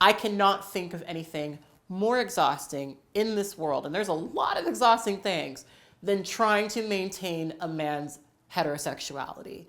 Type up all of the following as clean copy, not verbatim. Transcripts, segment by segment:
I cannot think of anything more exhausting in this world, and there's a lot of exhausting things, than trying to maintain a man's heterosexuality.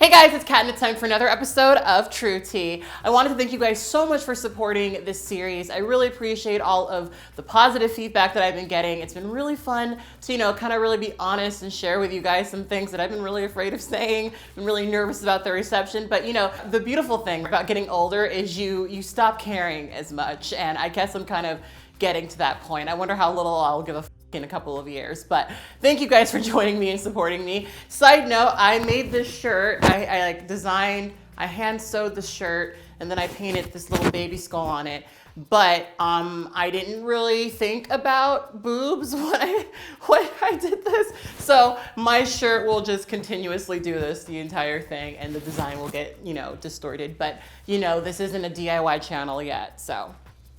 Hey guys, it's Kat and it's time for another episode of True Tea. I wanted to thank you guys so much for supporting this series. I really appreciate all of the positive feedback that I've been getting. It's been really fun to, kind of really be honest and share with you guys some things that I've been really afraid of saying. I'm really nervous about the reception, but the beautiful thing about getting older is you stop caring as much, and I guess I'm kind of getting to that point. I wonder how little I'll give a in a couple of years, but thank you guys for joining me and supporting me. Side note, I made this shirt. I hand sewed the shirt, and then I painted this little baby skull on it. But I didn't really think about boobs when I did this. So my shirt will just continuously do this the entire thing, and the design will get, distorted. But this isn't a DIY channel yet, so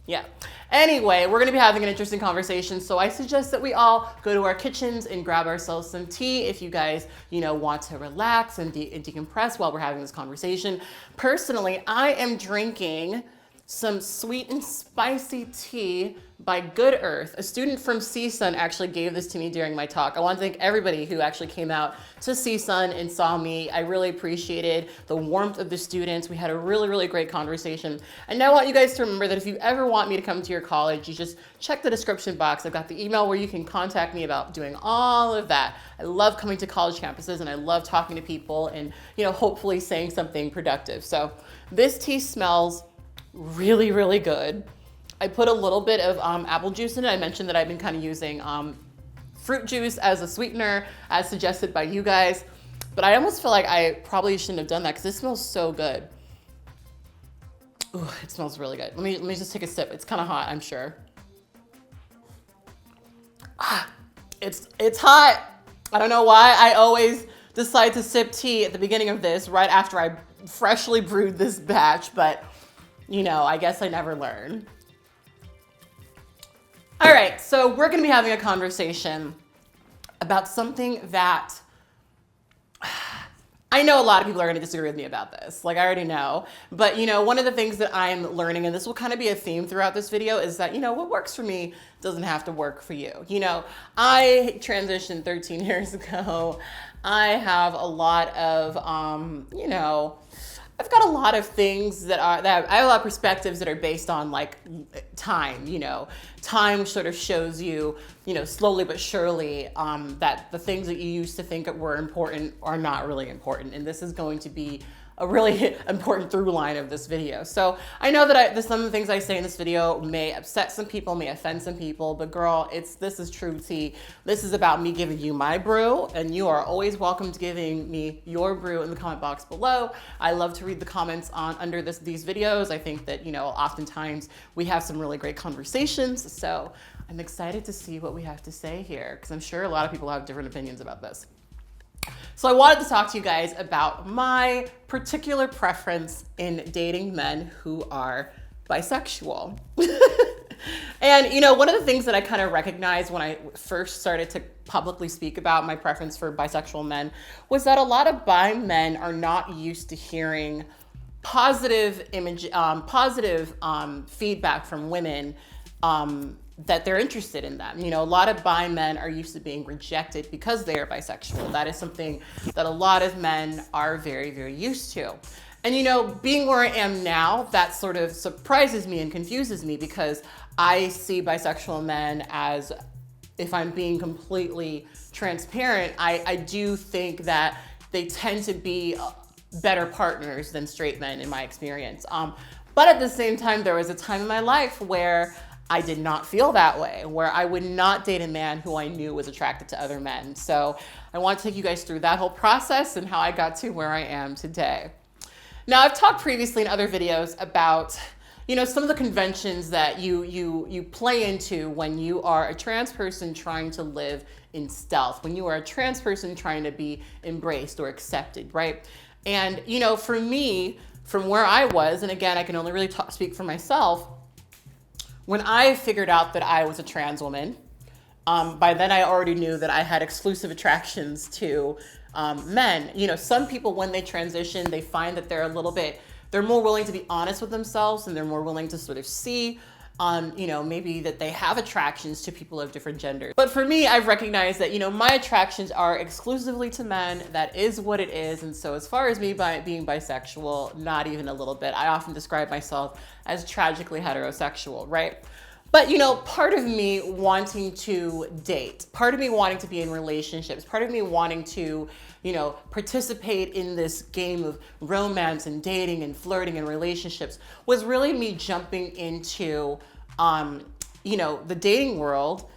yeah. Anyway, we're gonna be having an interesting conversation, so I suggest that we all go to our kitchens and grab ourselves some tea if you guys, want to relax and decompress while we're having this conversation. Personally, I am drinking some sweet and spicy tea by Good Earth. A student from CSUN actually gave this to me during my talk. I want to thank everybody who actually came out to CSUN and saw me. I really appreciated the warmth of the students. We had a really, really great conversation. And now I want you guys to remember that if you ever want me to come to your college, you just check the description box. I've got the email where you can contact me about doing all of that. I love coming to college campuses, and I love talking to people and, hopefully saying something productive. So this tea smells really, really good. I put a little bit of apple juice in it. I mentioned that I've been kind of using fruit juice as a sweetener, as suggested by you guys. But I almost feel like I probably shouldn't have done that because this smells so good. Ooh, it smells really good. Let me just take a sip. It's kind of hot, I'm sure. It's hot. I don't know why I always decide to sip tea at the beginning of this, right after I freshly brewed this batch, but I guess I never learn. All right, so we're gonna be having a conversation about something that I know a lot of people are gonna disagree with me about this. Like, I already know, but one of the things that I'm learning, and this will kind of be a theme throughout this video, is that, what works for me doesn't have to work for you. I transitioned 13 years ago. I have a lot of, I've got a lot of things that I have a lot of perspectives that are based on like time, time sort of shows you, slowly but surely that the things that you used to think were important are not really important. And this is going to be a really important through line of this video. So I know that some of the things I say in this video may upset some people, may offend some people, but girl, this is true tea. This is about me giving you my brew, and you are always welcome to giving me your brew in the comment box below. I love to read the comments under these videos. I think that, oftentimes we have some really great conversations. So I'm excited to see what we have to say here, because I'm sure a lot of people have different opinions about this. So I wanted to talk to you guys about my particular preference in dating men who are bisexual. And one of the things that I kind of recognized when I first started to publicly speak about my preference for bisexual men was that a lot of bi men are not used to hearing positive feedback from women that they're interested in them. A lot of bi men are used to being rejected because they are bisexual. That is something that a lot of men are very, very used to. And being where I am now, that sort of surprises me and confuses me, because I see bisexual men as, if I'm being completely transparent, I do think that they tend to be better partners than straight men in my experience. But at the same time, there was a time in my life where I did not feel that way, where I would not date a man who I knew was attracted to other men. So I want to take you guys through that whole process and how I got to where I am today. Now, I've talked previously in other videos about, some of the conventions that you play into when you are a trans person trying to live in stealth, when you are a trans person trying to be embraced or accepted, right? And, for me, from where I was, and again, I can only really speak for myself, when I figured out that I was a trans woman, by then I already knew that I had exclusive attractions to men. You know, some people, when they transition, they find that they're more willing to be honest with themselves, and they're more willing to sort of see you know, maybe that they have attractions to people of different genders. But for me, I've recognized that, you know, my attractions are exclusively to men. That is what it is. And so as far as me being bisexual, not even a little bit. I often describe myself as tragically heterosexual, right? But, you know, part of me wanting to date, part of me wanting to be in relationships, part of me wanting to, you know, participate in this game of romance and dating and flirting and relationships was really me jumping into, you know, the dating world,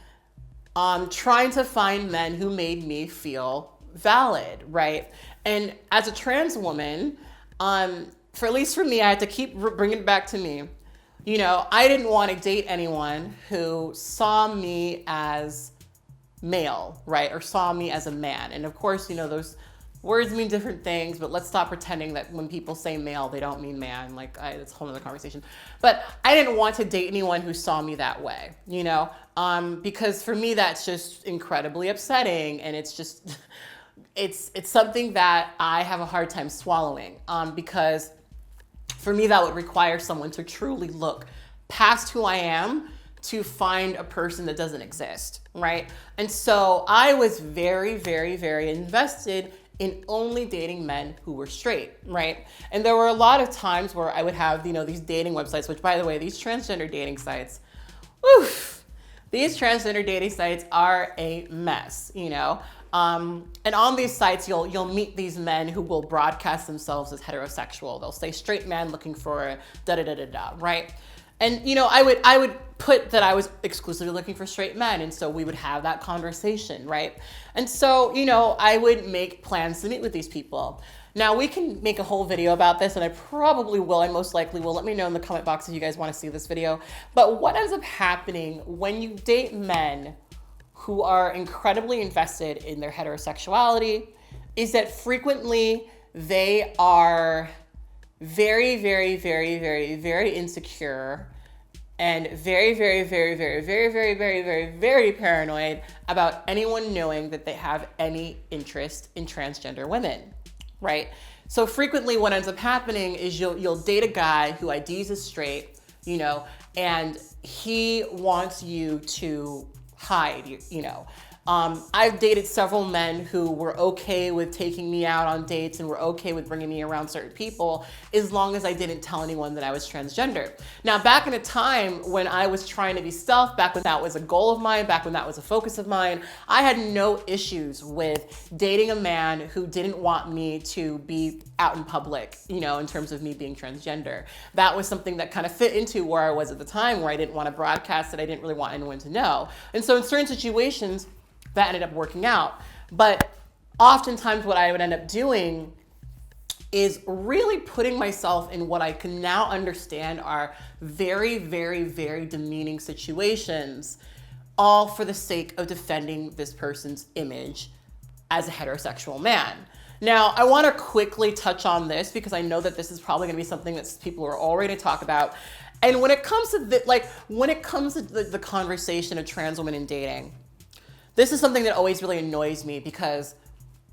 trying to find men who made me feel valid, right? And as a trans woman, for at least for me, I had to keep bringing it back to me. You know, I didn't want to date anyone who saw me as male, right? Or saw me as a man. And of course, you know, those words mean different things, but let's stop pretending that when people say male, they don't mean man. Like, that's a whole other conversation. But I didn't want to date anyone who saw me that way, you know? Because for me, that's just incredibly upsetting. And it's just, it's something that I have a hard time swallowing, because for me, that would require someone to truly look past who I am to find a person that doesn't exist, right? And so I was very, very, very invested in only dating men who were straight, right? And there were a lot of times where I would have, you know, these dating websites, which, by the way, these transgender dating sites, oof, these transgender dating sites are a mess, you know? And on these sites, you'll meet these men who will broadcast themselves as heterosexual. They'll say straight man looking for da-da-da-da-da, right? And, you know, I would put that I was exclusively looking for straight men. And so we would have that conversation, right? And so, you know, I would make plans to meet with these people. Now, we can make a whole video about this, and I probably will. I most likely will. Let me know in the comment box if you guys want to see this video. But what ends up happening when you date men who are incredibly invested in their heterosexuality is that frequently they are very, very, very, very, very insecure and very, very, very, very, very, very, very, very, very paranoid about anyone knowing that they have any interest in transgender women, right? So frequently what ends up happening is you'll date a guy who IDs as straight, you know, and he wants you to hide, you know. I've dated several men who were okay with taking me out on dates and were okay with bringing me around certain people as long as I didn't tell anyone that I was transgender. Now, back in a time when I was trying to be stealth, back when that was a goal of mine, back when that was a focus of mine, I had no issues with dating a man who didn't want me to be out in public, you know, in terms of me being transgender. That was something that kind of fit into where I was at the time, where I didn't want to broadcast it. I didn't really want anyone to know. And so in certain situations, that ended up working out. But oftentimes what I would end up doing is really putting myself in what I can now understand are very, very, very demeaning situations, all for the sake of defending this person's image as a heterosexual man. Now, I want to quickly touch on this because I know that this is probably going to be something that people are already going to talk about. And when it comes to the conversation of trans women in dating, this is something that always really annoys me because,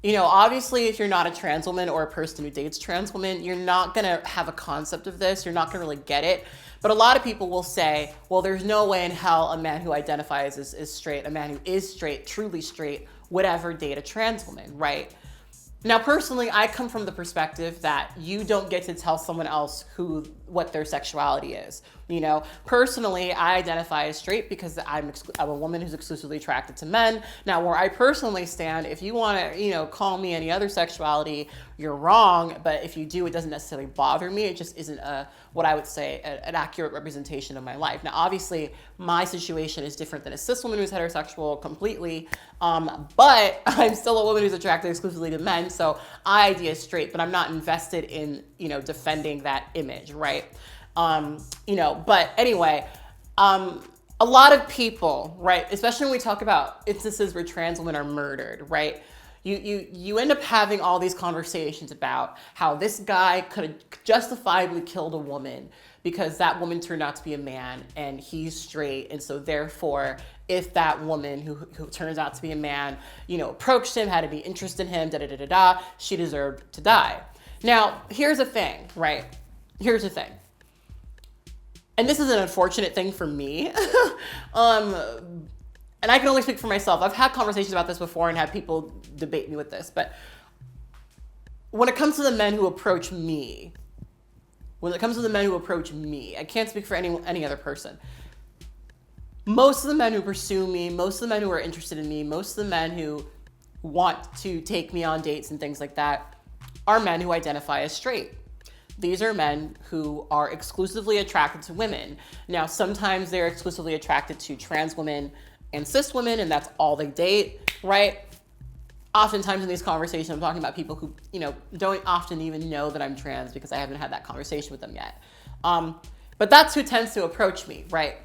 you know, obviously if you're not a trans woman or a person who dates trans women, you're not gonna have a concept of this. You're not gonna really get it. But a lot of people will say, well, there's no way in hell a man who identifies as straight, a man who is straight, truly straight, would ever date a trans woman, right? Now, personally, I come from the perspective that you don't get to tell someone else what their sexuality is. You know, personally, I identify as straight because I'm a woman who's exclusively attracted to men. Now, where I personally stand, if you want to, you know, call me any other sexuality, you're wrong. But if you do, it doesn't necessarily bother me. It just isn't what I would say an accurate representation of my life. Now, obviously, my situation is different than a cis woman who's heterosexual completely. But I'm still a woman who's attracted exclusively to men. So I ID as straight, but I'm not invested in, you know, defending that image, right? You know, but anyway, a lot of people, right, especially when we talk about instances where trans women are murdered, right? You end up having all these conversations about how this guy could have justifiably killed a woman because that woman turned out to be a man and he's straight. And so therefore, if that woman who turns out to be a man, approached him, had any interest in him, she deserved to die. Now, here's the thing, right? Here's the thing. And this is an unfortunate thing for me. And I can only speak for myself. I've had conversations about this before and had people debate me with this. But when it comes to the men who approach me, I can't speak for any other person. Most of the men who pursue me, most of the men who are interested in me, most of the men who want to take me on dates and things like that are men who identify as straight. These are men who are exclusively attracted to women. Now, sometimes they're exclusively attracted to trans women and cis women, and that's all they date, right? Oftentimes in these conversations, I'm talking about people who, don't often even know that I'm trans because I haven't had that conversation with them yet. But that's who tends to approach me, right?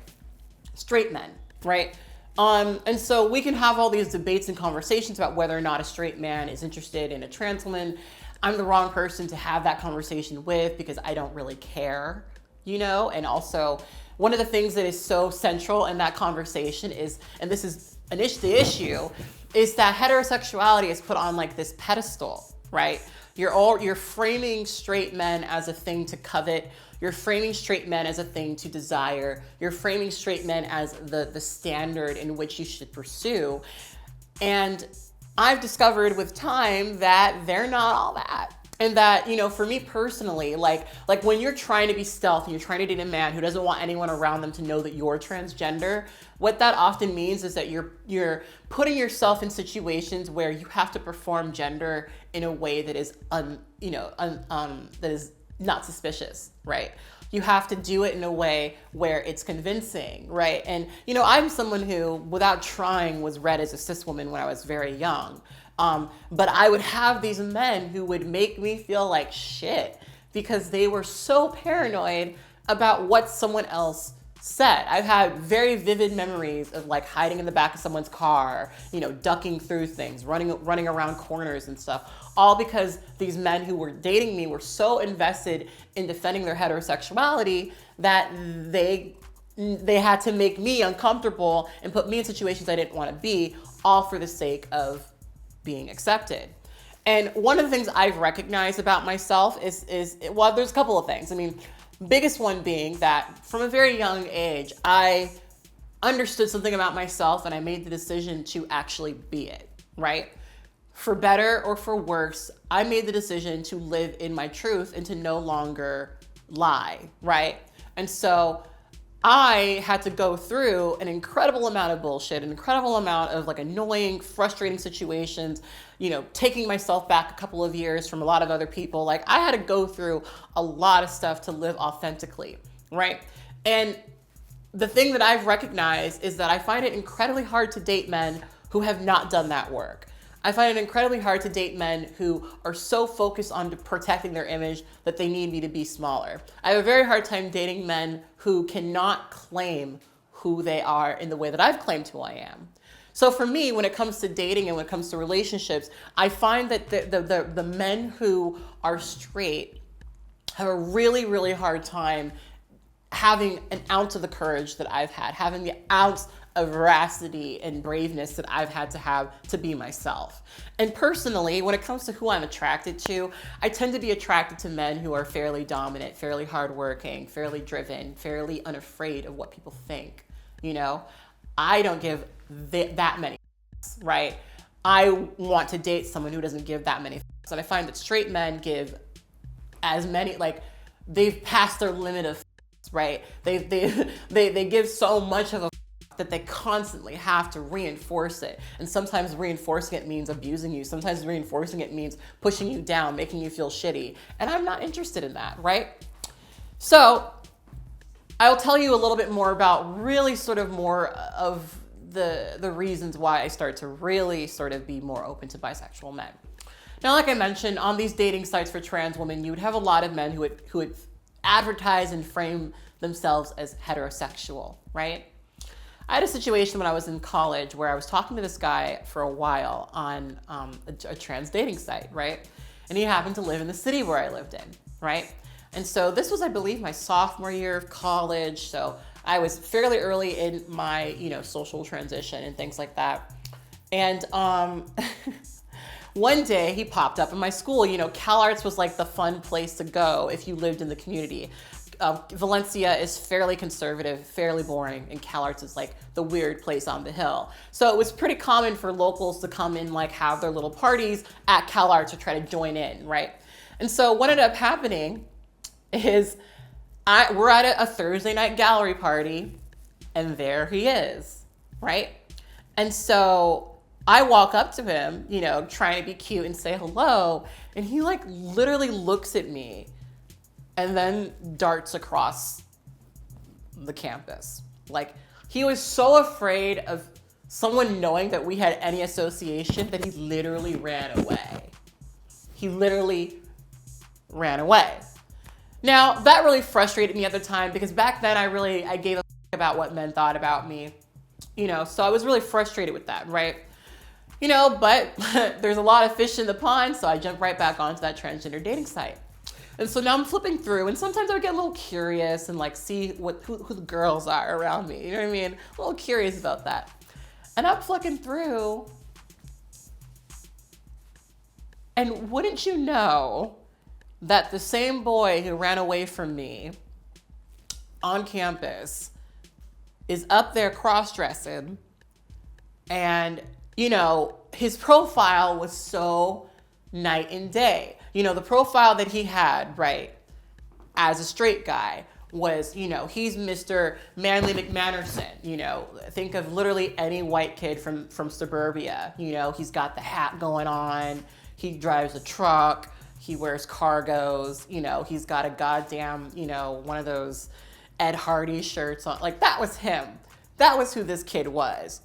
Straight men, right? And so we can have all these debates and conversations about whether or not a straight man is interested in a trans woman. I'm the wrong person to have that conversation with because I don't really care, and also one of the things that is so central in that conversation is, and this is the issue, is that heterosexuality is put on like this pedestal, right? You're framing straight men as a thing to covet. You're framing straight men as a thing to desire. You're framing straight men as the standard in which you should pursue. And I've discovered with time that they're not all that. And that, for me personally, like when you're trying to be stealth and you're trying to date a man who doesn't want anyone around them to know that you're transgender, what that often means is that you're putting yourself in situations where you have to perform gender in a way that is that is not suspicious, right? You have to do it in a way where it's convincing, right? And, I'm someone who, without trying, was read as a cis woman when I was very young. But I would have these men who would make me feel like shit because they were so paranoid about what someone else said. I've had very vivid memories of like hiding in the back of someone's car, ducking through things, running around corners and stuff, all because these men who were dating me were so invested in defending their heterosexuality that they had to make me uncomfortable and put me in situations I didn't want to be, all for the sake of being accepted. And one of the things I've recognized about myself is there's a couple of things. Biggest one being that from a very young age, I understood something about myself and I made the decision to actually be it, right? For better or for worse, I made the decision to live in my truth and to no longer lie, right? And so I had to go through an incredible amount of bullshit, an incredible amount of like annoying, frustrating situations, taking myself back a couple of years from a lot of other people. Like I had to go through a lot of stuff to live authentically, right? And the thing that I've recognized is that I find it incredibly hard to date men who have not done that work. I find it incredibly hard to date men who are so focused on protecting their image that they need me to be smaller. I have a very hard time dating men who cannot claim who they are in the way that I've claimed who I am. So for me, when it comes to dating and when it comes to relationships, I find that the men who are straight have a really, really hard time having an ounce of the courage that I've had, having the ounce of veracity and braveness that I've had to have to be myself. And personally, when it comes to who I'm attracted to, I tend to be attracted to men who are fairly dominant, fairly hardworking, fairly driven, fairly unafraid of what people think. I don't give that many f***s, right? I want to date someone who doesn't give that many f***s. And I find that straight men give as many, like they've passed their limit of f***s, right? They give so much of a that they constantly have to reinforce it. And sometimes reinforcing it means abusing you. Sometimes reinforcing it means pushing you down, making you feel shitty. And I'm not interested in that, right? So I'll tell you a little bit more about really sort of more of the reasons why I start to really sort of be more open to bisexual men. Now, like I mentioned, on these dating sites for trans women, you would have a lot of men who would advertise and frame themselves as heterosexual, right? I had a situation when I was in college where I was talking to this guy for a while on a trans dating site, right? And he happened to live in the city where I lived in, right? And so this was, I believe, my sophomore year of college. So I was fairly early in my, social transition and things like that. And one day he popped up in my school. CalArts was like the fun place to go if you lived in the community. Valencia is fairly conservative, fairly boring, and CalArts is like the weird place on the hill. So it was pretty common for locals to come and like have their little parties at CalArts to try to join in, right? And so what ended up happening is we're at a Thursday night gallery party, and there he is, right? And so I walk up to him, trying to be cute and say hello, and he like literally looks at me and then darts across the campus. Like, he was so afraid of someone knowing that we had any association that he literally ran away. He literally ran away. Now, that really frustrated me at the time because back then I gave a about what men thought about me, so I was really frustrated with that, right? But there's a lot of fish in the pond, so I jumped right back onto that transgender dating site. And so now I'm flipping through, and sometimes I would get a little curious and like see who the girls are around me. You know what I mean? A little curious about that. And I'm flicking through, and wouldn't you know that the same boy who ran away from me on campus is up there cross-dressing, and his profile was so night and day. The profile that he had, right, as a straight guy was, he's Mr. Manly McManderson. Think of literally any white kid from suburbia. He's got the hat going on. He drives a truck. He wears cargos. He's got a goddamn, one of those Ed Hardy shirts on. Like, that was him. That was who this kid was.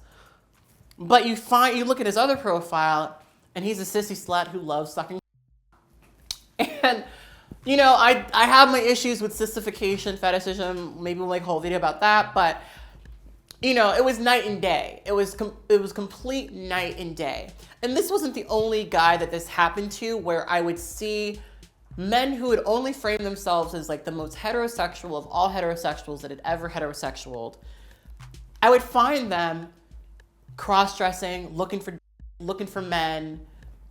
But you look at his other profile, and he's a sissy slut who loves sucking. And, I have my issues with sissification, fetishism. Maybe we'll make a whole video about that. But, it was night and day. It was complete night and day. And this wasn't the only guy that this happened to, where I would see men who would only frame themselves as like the most heterosexual of all heterosexuals that had ever heterosexualed. I would find them cross-dressing, looking for men.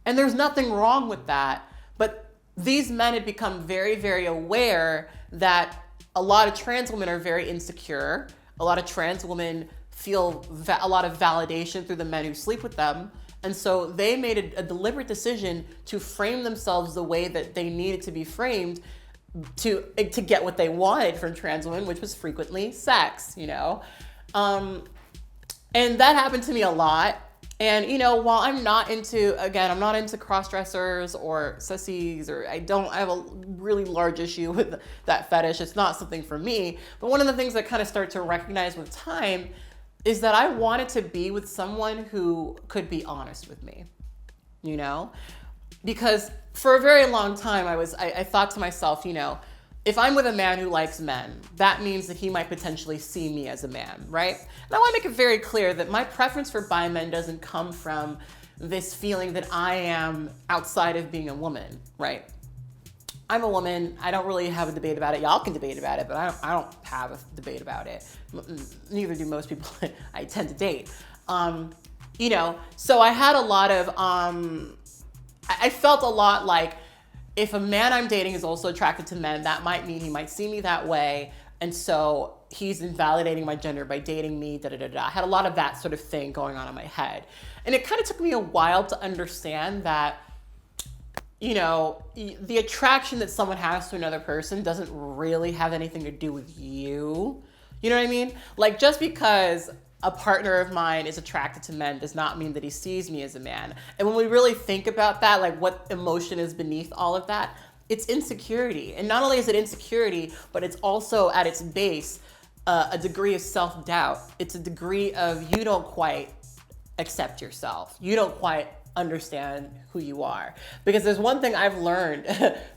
And there's nothing wrong with that. But these men had become very, very aware that a lot of trans women are very insecure. A lot of trans women feel a lot of validation through the men who sleep with them. And so they made a deliberate decision to frame themselves the way that they needed to be framed to get what they wanted from trans women, which was frequently sex, And that happened to me a lot. And, while I'm not into cross-dressers or sissies, or I have a really large issue with that fetish. It's not something for me. But one of the things I kind of start to recognize with time is that I wanted to be with someone who could be honest with me, Because for a very long time, I thought to myself, if I'm with a man who likes men, that means that he might potentially see me as a man, right? And I want to make it very clear that my preference for bi men doesn't come from this feeling that I am outside of being a woman, right? I'm a woman. I don't really have a debate about it. Y'all can debate about it, but I don't have a debate about it. Neither do most people I tend to date. So I had a lot of, I felt a lot like, if a man I'm dating is also attracted to men, that might mean he might see me that way. And so he's invalidating my gender by dating me, I had a lot of that sort of thing going on in my head. And it kind of took me a while to understand that, the attraction that someone has to another person doesn't really have anything to do with you. You know what I mean? Like, just because a partner of mine is attracted to men does not mean that he sees me as a man. And when we really think about that, like what emotion is beneath all of that, it's insecurity. And not only is it insecurity, but it's also at its base a degree of self-doubt. It's a degree of you don't quite accept yourself. You don't quite understand who you are. Because there's one thing I've learned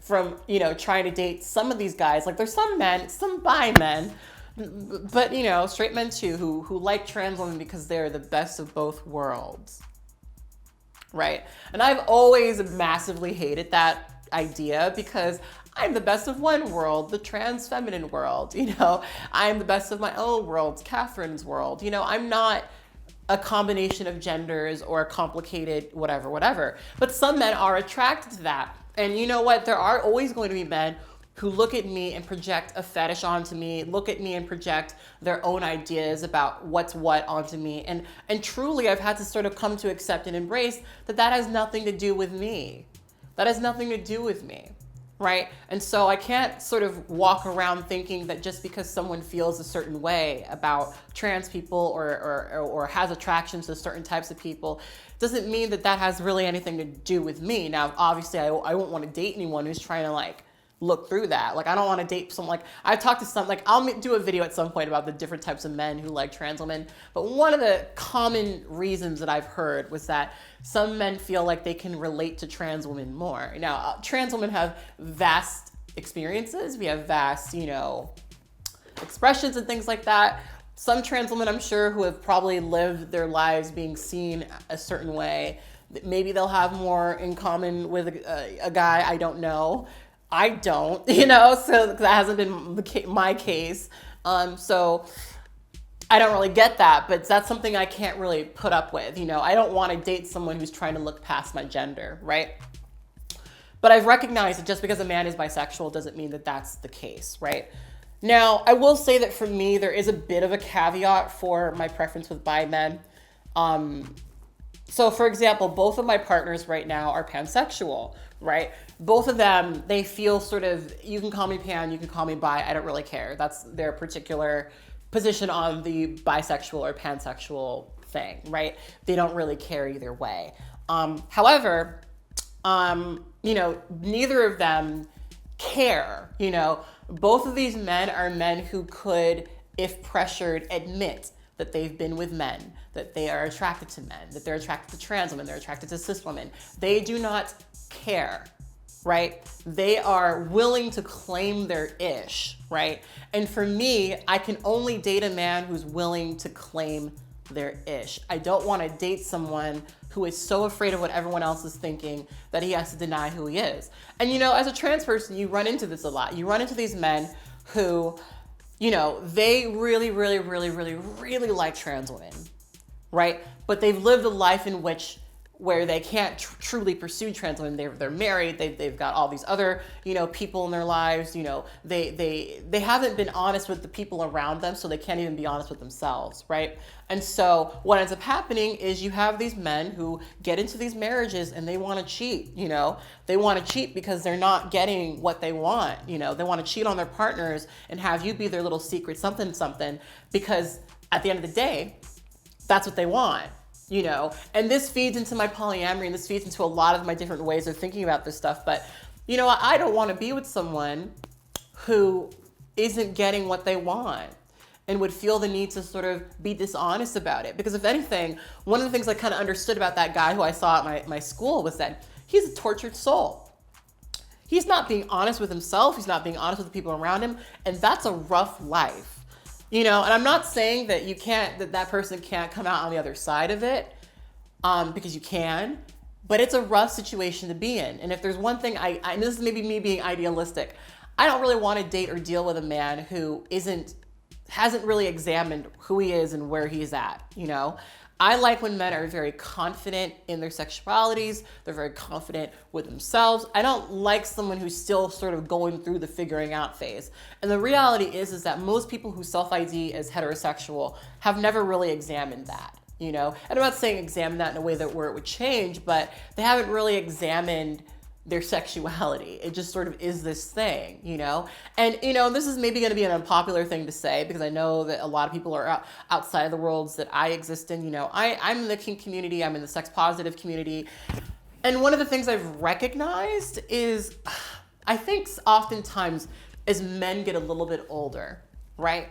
from, trying to date some of these guys. Like, there's some men, some bi men, But, straight men too, who like trans women because they're the best of both worlds, right? And I've always massively hated that idea because I'm the best of one world, the trans feminine world, I'm the best of my own world, Kathryn's world. I'm not a combination of genders or a complicated whatever. But some men are attracted to that. And you know what? There are always going to be men who look at me and project a fetish onto me, look at me and project their own ideas about what's what onto me. And truly, I've had to sort of come to accept and embrace that has nothing to do with me. That has nothing to do with me, right? And so I can't sort of walk around thinking that just because someone feels a certain way about trans people or has attractions to certain types of people doesn't mean that has really anything to do with me. Now, obviously, I won't want to date anyone who's trying to look through that. I don't want to date someone, I've talked to some, I'll do a video at some point about the different types of men who like trans women. But one of the common reasons that I've heard was that some men feel like they can relate to trans women more. Now, trans women have vast experiences. We have vast, expressions and things like that. Some trans women, I'm sure, who have probably lived their lives being seen a certain way, maybe they'll have more in common with a guy. I don't know. I don't, so that hasn't been my case. So I don't really get that, but that's something I can't really put up with. I don't want to date someone who's trying to look past my gender, right? But I've recognized that just because a man is bisexual doesn't mean that that's the case, right? Now, I will say that for me, there is a bit of a caveat for my preference with bi men. So for example, both of my partners right now are pansexual, right? Both of them, they feel sort of, you can call me pan, you can call me bi, I don't really care. That's their particular position on the bisexual or pansexual thing, right? They don't really care either way. However, neither of them care, Both of these men are men who could, if pressured, admit that they've been with men, that they are attracted to men, that they're attracted to trans women, they're attracted to cis women. They do not care, right? They are willing to claim their ish, right? And for me, I can only date a man who's willing to claim their ish. I don't want to date someone who is so afraid of what everyone else is thinking that he has to deny who he is. And as a trans person, you run into this a lot. You run into these men who, they really, really, really, really, really like trans women, right? But they've lived a life in where they can't truly pursue trans women. They're married. They've got all these other, people in their lives. They haven't been honest with the people around them, so they can't even be honest with themselves, right? And so what ends up happening is you have these men who get into these marriages and they want to cheat. They want to cheat because they're not getting what they want. They want to cheat on their partners and have you be their little secret something, because at the end of the day, that's what they want. And this feeds into my polyamory, and this feeds into a lot of my different ways of thinking about this stuff. But, I don't want to be with someone who isn't getting what they want and would feel the need to sort of be dishonest about it. Because if anything, one of the things I kind of understood about that guy who I saw at my school was that he's a tortured soul. He's not being honest with himself. He's not being honest with the people around him. And that's a rough life. And I'm not saying that that person can't come out on the other side of it, because you can, but it's a rough situation to be in. And if there's one thing and this is maybe me being idealistic, I don't really want to date or deal with a man who hasn't really examined who he is and where he's at, I like when men are very confident in their sexualities. They're very confident with themselves. I don't like someone who's still sort of going through the figuring out phase. And the reality is that most people who self-ID as heterosexual have never really examined that, And I'm not saying examine that in a way where it would change, but they haven't really examined their sexuality. It just sort of is this thing, And, this is maybe going to be an unpopular thing to say because I know that a lot of people are outside of the worlds that I exist in. I'm in the kink community. I'm in the sex positive community. And one of the things I've recognized is I think oftentimes as men get a little bit older, right?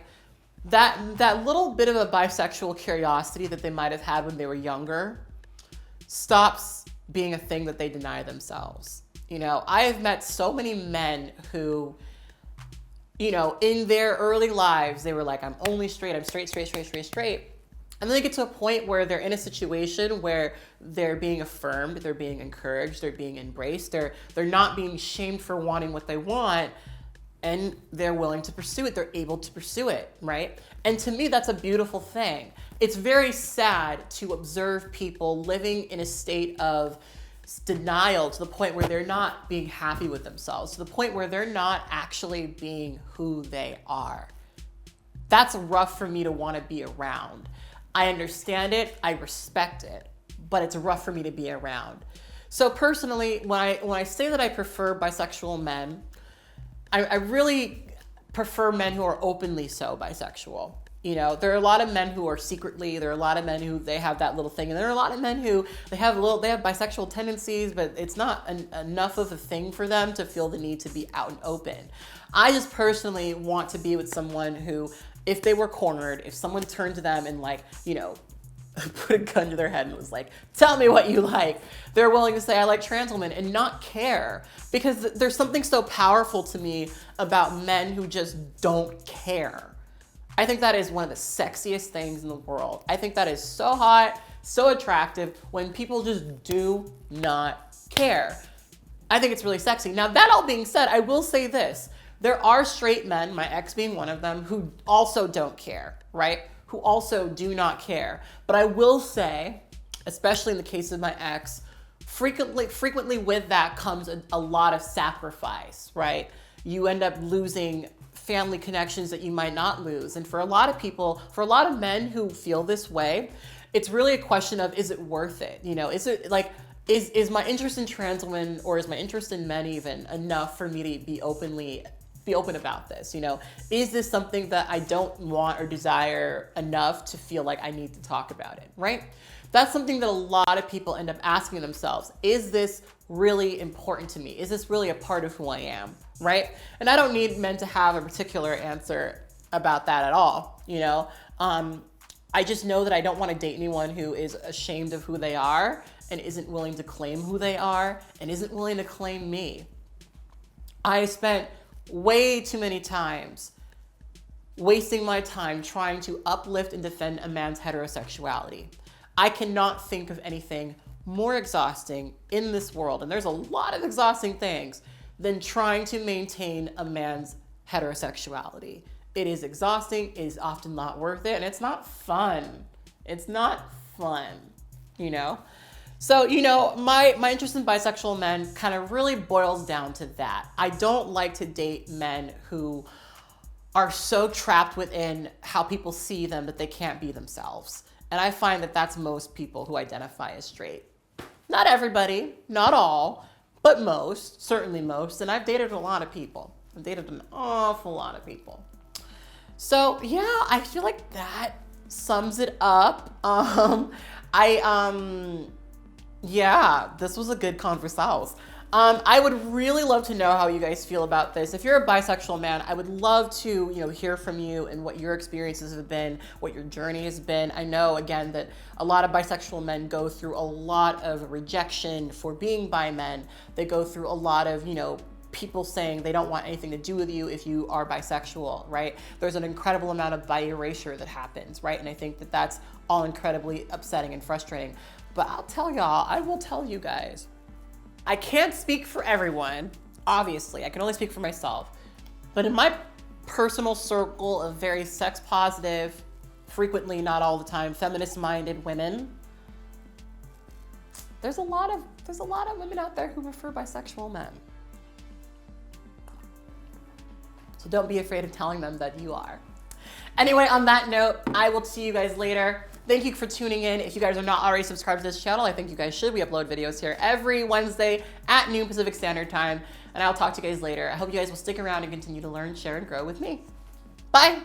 That little bit of a bisexual curiosity that they might have had when they were younger stops being a thing that they deny themselves. I have met so many men who, in their early lives, they were like, I'm only straight, I'm straight, straight, straight, straight, straight. And then they get to a point where they're in a situation where they're being affirmed, they're being encouraged, they're being embraced, they're not being shamed for wanting what they want, and they're willing to pursue it, they're able to pursue it, right? And to me, that's a beautiful thing. It's very sad to observe people living in a state of denial to the point where they're not being happy with themselves, to the point where they're not actually being who they are. That's rough for me to want to be around. I understand it, I respect it, but it's rough for me to be around. So personally, when I say that I prefer bisexual men, I really prefer men who are openly so bisexual. There are a lot of men who are secretly, there are a lot of men who they have that little thing, and there are a lot of men who they have bisexual tendencies, but it's not enough of a thing for them to feel the need to be out and open. I just personally want to be with someone who, if they were cornered, if someone turned to them and put a gun to their head and was like, tell me what you like, they're willing to say, I like trans women, and not care. Because there's something so powerful to me about men who just don't care. I think that is one of the sexiest things in the world. I think that is so hot, so attractive, when people just do not care. I think it's really sexy. Now, that all being said, I will say this. There are straight men, my ex being one of them, who also don't care, right? Who also do not care. But I will say, especially in the case of my ex, frequently with that comes a lot of sacrifice, right? You end up losing family connections that you might not lose. And for a lot of people, for a lot of men who feel this way, it's really a question of, is it worth it? Is it like, is my interest in trans women, or is my interest in men even enough for me to be open about this? Is this something that I don't want or desire enough to feel like I need to talk about it, right? That's something that a lot of people end up asking themselves. Is this really important to me? Is this really a part of who I am, right? And I don't need men to have a particular answer about that at all, I just know that I don't want to date anyone who is ashamed of who they are and isn't willing to claim who they are and isn't willing to claim me. I spent way too many times wasting my time trying to uplift and defend a man's heterosexuality. I cannot think of anything more exhausting in this world, and there's a lot of exhausting things, than trying to maintain a man's heterosexuality. It is exhausting, it is often not worth it, and it's not fun. It's not fun, So, my interest in bisexual men kind of really boils down to that. I don't like to date men who are so trapped within how people see them that they can't be themselves. And I find that that's most people who identify as straight. Not everybody, not all, but most, certainly most. And I've dated a lot of people. I've dated an awful lot of people. So yeah, I feel like that sums it up. Yeah, this was a good conversation. I would really love to know how you guys feel about this. If you're a bisexual man, I would love to, hear from you and what your experiences have been, what your journey has been. I know, again, that a lot of bisexual men go through a lot of rejection for being bi men. They go through a lot of, people saying they don't want anything to do with you if you are bisexual, right? There's an incredible amount of bi erasure that happens, right? And I think that that's all incredibly upsetting and frustrating. But I will tell you guys, I can't speak for everyone, obviously. I can only speak for myself. But in my personal circle of very sex positive, frequently, not all the time, feminist minded women, there's a lot of women out there who prefer bisexual men. So don't be afraid of telling them that you are. Anyway, on that note, I will see you guys later. Thank you for tuning in. If you guys are not already subscribed to this channel, I think you guys should. We upload videos here every Wednesday at noon Pacific Standard Time. And I'll talk to you guys later. I hope you guys will stick around and continue to learn, share, and grow with me. Bye.